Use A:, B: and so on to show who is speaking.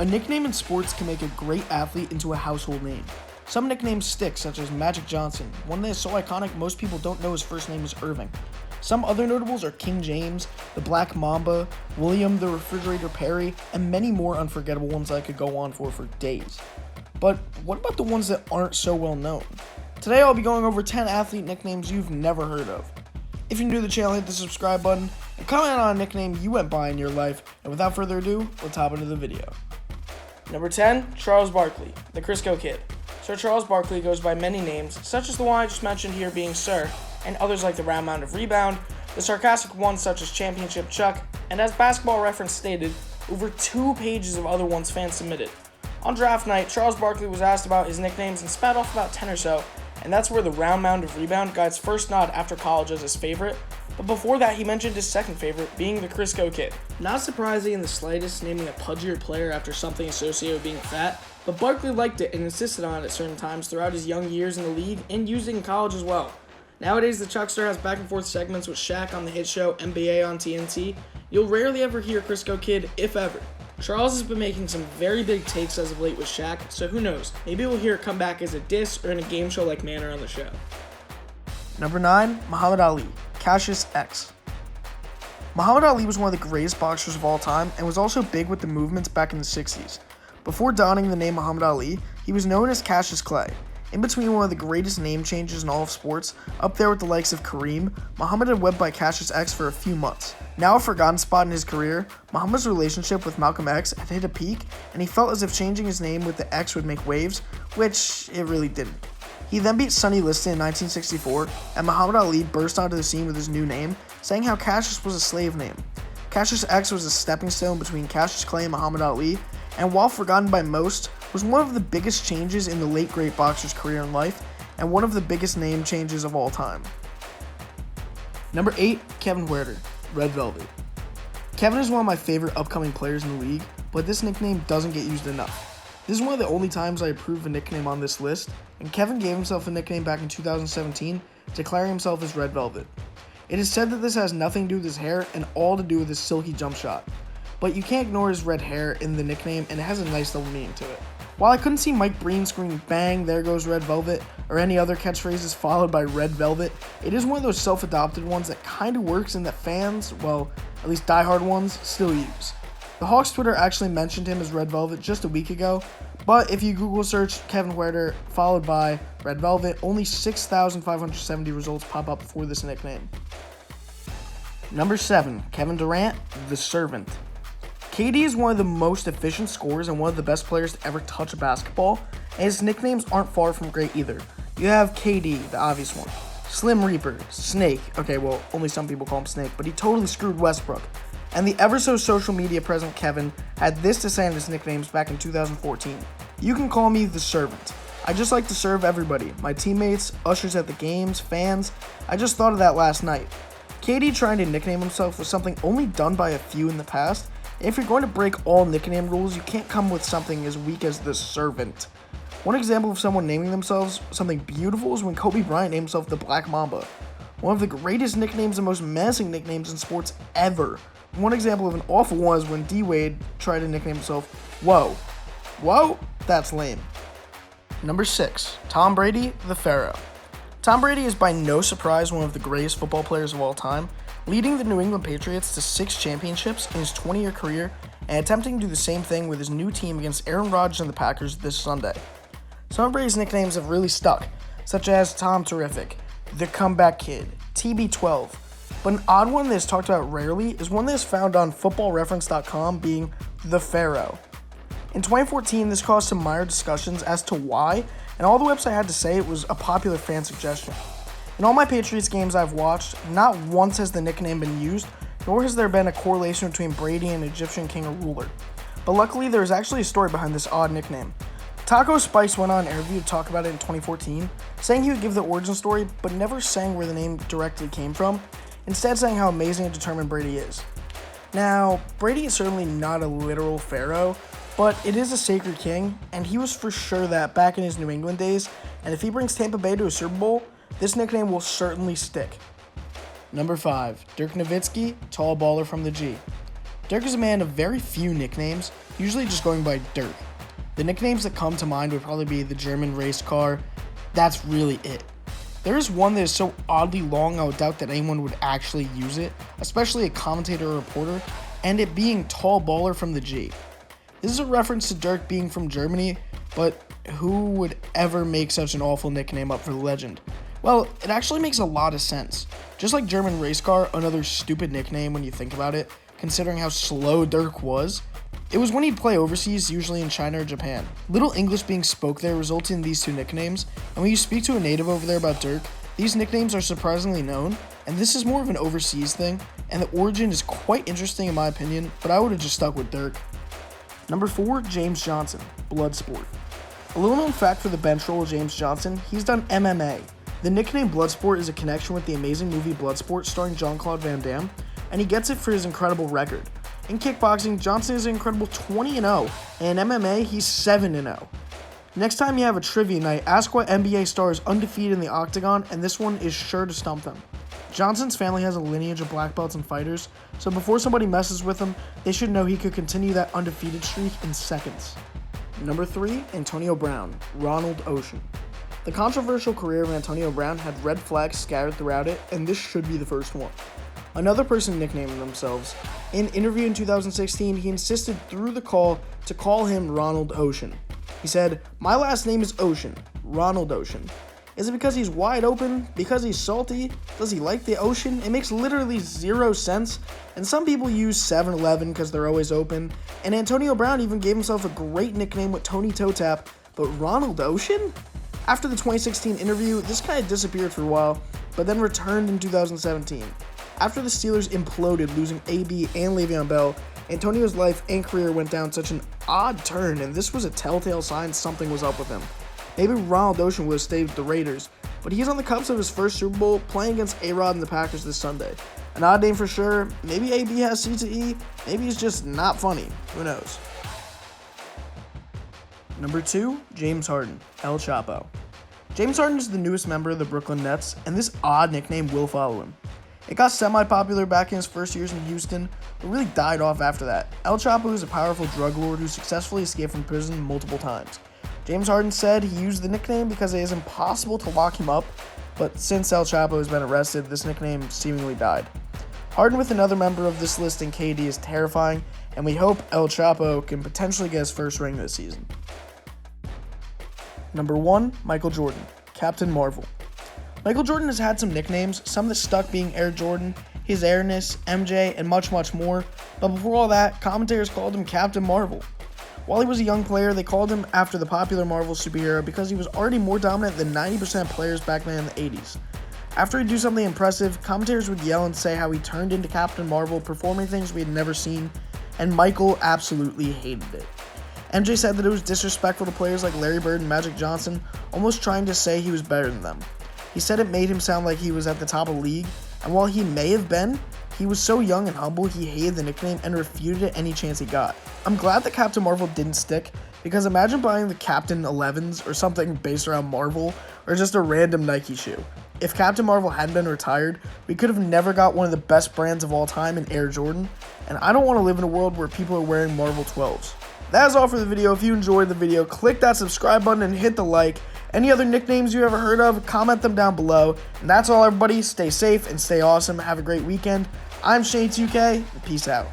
A: A nickname in sports can make a great athlete into a household name. Some nicknames stick, such as Magic Johnson, one that is so iconic most people don't know his first name is Earvin. Some other notables are King James, the Black Mamba, William the Refrigerator Perry, and many more unforgettable ones that I could go on for days. But what about the ones that aren't so well known? Today I'll be going over 10 athlete nicknames you've never heard of. If you're new to the channel, hit the subscribe button and comment on a nickname you went by in your life. And without further ado, let's hop into the video. Number 10, Charles Barkley, the Crisco Kid. Sir Charles Barkley goes by many names, such as the one I just mentioned here being Sir, and others like the round mound of rebound, the sarcastic ones such as Championship Chuck, and as Basketball Reference stated, over 2 pages of other ones fans submitted. On draft night, Charles Barkley was asked about his nicknames and spat off about 10 or so, and that's where the round mound of rebound got its first nod after college as his favorite, but before that he mentioned his second favorite, being the Crisco Kid. Not surprising in the slightest naming a pudgier player after something associated with being fat, but Barkley liked it and insisted on it at certain times throughout his young years in the league and used it in college as well. Nowadays, the Chuckster has back and forth segments with Shaq on the hit show NBA on TNT. You'll rarely ever hear Crisco Kid, if ever. Charles has been making some very big takes as of late with Shaq, so who knows, maybe we'll hear it come back as a diss or in a game show like manner on the show. Number 9, Muhammad Ali, Cassius X. Muhammad Ali was one of the greatest boxers of all time and was also big with the movements back in the 60s. Before donning the name Muhammad Ali, he was known as Cassius Clay. In between one of the greatest name changes in all of sports, up there with the likes of Kareem, Muhammad had went by Cassius X for a few months. Now a forgotten spot in his career, Muhammad's relationship with Malcolm X had hit a peak, and he felt as if changing his name with the X would make waves, which it really didn't. He then beat Sonny Liston in 1964, and Muhammad Ali burst onto the scene with his new name, saying how Cassius was a slave name. Cassius X was a stepping stone between Cassius Clay and Muhammad Ali, and while forgotten by most, was one of the biggest changes in the late great boxer's career and life, and one of the biggest name changes of all time. Number 8, Kevin Huerter, Red Velvet. Kevin is one of my favorite upcoming players in the league, but this nickname doesn't get used enough. This is one of the only times I approve a nickname on this list, and Kevin gave himself a nickname back in 2017, declaring himself as Red Velvet. It is said that this has nothing to do with his hair and all to do with his silky jump shot. But you can't ignore his red hair in the nickname, and it has a nice little meaning to it. While I couldn't see Mike Breen scream "Bang, there goes Red Velvet," or any other catchphrases followed by Red Velvet, it is one of those self-adopted ones that kind of works and that fans, well, at least diehard ones, still use. The Hawks Twitter actually mentioned him as Red Velvet just a week ago, but if you Google search Kevin Huerter followed by Red Velvet, only 6,570 results pop up for this nickname. Number 7, Kevin Durant, the Servant. KD is one of the most efficient scorers and one of the best players to ever touch a basketball, and his nicknames aren't far from great either. You have KD, the obvious one, Slim Reaper, Snake, okay, well, only some people call him Snake, but he totally screwed Westbrook, and the ever-so-social media present Kevin had this to say on his nicknames back in 2014. "You can call me the Servant. I just like to serve everybody, my teammates, ushers at the games, fans. I just thought of that last night." KD trying to nickname himself was something only done by a few in the past. If you're going to break all nickname rules, you can't come with something as weak as the Servant. One example of someone naming themselves something beautiful is when Kobe Bryant named himself the Black Mamba. One of the greatest nicknames and most menacing nicknames in sports ever. One example of an awful one is when D-Wade tried to nickname himself Whoa. Whoa? That's lame. Number 6, Tom Brady, the Pharaoh. Tom Brady is by no surprise one of the greatest football players of all time, leading the New England Patriots to 6 championships in his 20-year career and attempting to do the same thing with his new team against Aaron Rodgers and the Packers this Sunday. Some of Brady's nicknames have really stuck, such as Tom Terrific, the Comeback Kid, TB12, but an odd one that is talked about rarely is one that is found on footballreference.com being the Pharaoh. In 2014, this caused some minor discussions as to why, and all the website had to say it was a popular fan suggestion. In all my Patriots games I've watched, not once has the nickname been used, nor has there been a correlation between Brady and Egyptian king or ruler. But luckily, there is actually a story behind this odd nickname. Taco Spice went on an interview to talk about it in 2014, saying he would give the origin story, but never saying where the name directly came from, instead saying how amazing and determined Brady is. Now, Brady is certainly not a literal pharaoh, but it is a sacred king, and he was for sure that back in his New England days, and if he brings Tampa Bay to a Super Bowl, this nickname will certainly stick. Number 5, Dirk Nowitzki, tall baller from the G. Dirk is a man of very few nicknames, usually just going by Dirk. The nicknames that come to mind would probably be the German race car. That's really it. There is one that is so oddly long I would doubt that anyone would actually use it, especially a commentator or reporter, and it being Tall Baller from the G. This is a reference to Dirk being from Germany, but who would ever make such an awful nickname up for the legend? Well, it actually makes a lot of sense. Just like German race car, another stupid nickname when you think about it, considering how slow Dirk was. It was when he'd play overseas, usually in China or Japan. Little English being spoke there resulted in these two nicknames, and when you speak to a native over there about Dirk, these nicknames are surprisingly known, and this is more of an overseas thing, and the origin is quite interesting in my opinion, but I would have just stuck with Dirk. Number 4, James Johnson, Bloodsport. A little known fact for the bench role of James Johnson, he's done MMA. The nickname Bloodsport is a connection with the amazing movie Bloodsport starring Jean-Claude Van Damme, and he gets it for his incredible record. In kickboxing, Johnson is an incredible 20-0, and in MMA, he's 7-0. Next time you have a trivia night, ask what NBA star is undefeated in the octagon, and this one is sure to stump them. Johnson's family has a lineage of black belts and fighters, so before somebody messes with him, they should know he could continue that undefeated streak in seconds. Number 3, Antonio Brown, Ronald Ocean. The controversial career of Antonio Brown had red flags scattered throughout it, and this should be the first one. Another person nicknamed themselves. In an interview in 2016, he insisted through the call to call him Ronald Ocean. He said, "My last name is Ocean, Ronald Ocean. Is it because he's wide open? Because he's salty? Does he like the ocean?" It makes literally zero sense, and some people use 7-Eleven because they're always open, and Antonio Brown even gave himself a great nickname with Tony Toe Tap, but Ronald Ocean? After the 2016 interview, this kind of disappeared for a while, but then returned in 2017. After the Steelers imploded, losing AB and Le'Veon Bell, Antonio's life and career went down such an odd turn, and this was a telltale sign something was up with him. Maybe Ronald Ocean would have stayed with the Raiders, but he's on the cusp of his first Super Bowl, playing against A-Rod and the Packers this Sunday. An odd name for sure. Maybe AB has C2E, maybe he's just not funny. Who knows? Number 2, James Harden, El Chapo. James Harden is the newest member of the Brooklyn Nets, and this odd nickname will follow him. It got semi-popular back in his first years in Houston, but really died off after that. El Chapo is a powerful drug lord who successfully escaped from prison multiple times. James Harden said he used the nickname because it is impossible to lock him up, but since El Chapo has been arrested, this nickname seemingly died. Harden with another member of this list in KD is terrifying, and we hope El Chapo can potentially get his first ring this season. Number 1, Michael Jordan, Captain Marvel. Michael Jordan has had some nicknames, some that stuck being Air Jordan, his airness, MJ, and much, much more, but before all that, commentators called him Captain Marvel. While he was a young player, they called him after the popular Marvel superhero because he was already more dominant than 90% of players back then in the 80s. After he'd do something impressive, commentators would yell and say how he turned into Captain Marvel, performing things we had never seen, and Michael absolutely hated it. MJ said that it was disrespectful to players like Larry Bird and Magic Johnson, almost trying to say he was better than them. He said it made him sound like he was at the top of the league, and while he may have been, he was so young and humble he hated the nickname and refuted it any chance he got. I'm glad that Captain Marvel didn't stick, because imagine buying the Captain 11s or something based around Marvel, or just a random Nike shoe. If Captain Marvel hadn't been retired, we could have never got one of the best brands of all time in Air Jordan, and I don't want to live in a world where people are wearing Marvel 12s. That is all for the video. If you enjoyed the video, click that subscribe button and hit the like. Any other nicknames you ever heard of, comment them down below. And that's all, everybody. Stay safe and stay awesome. Have a great weekend. I'm Shaney2k. Peace out.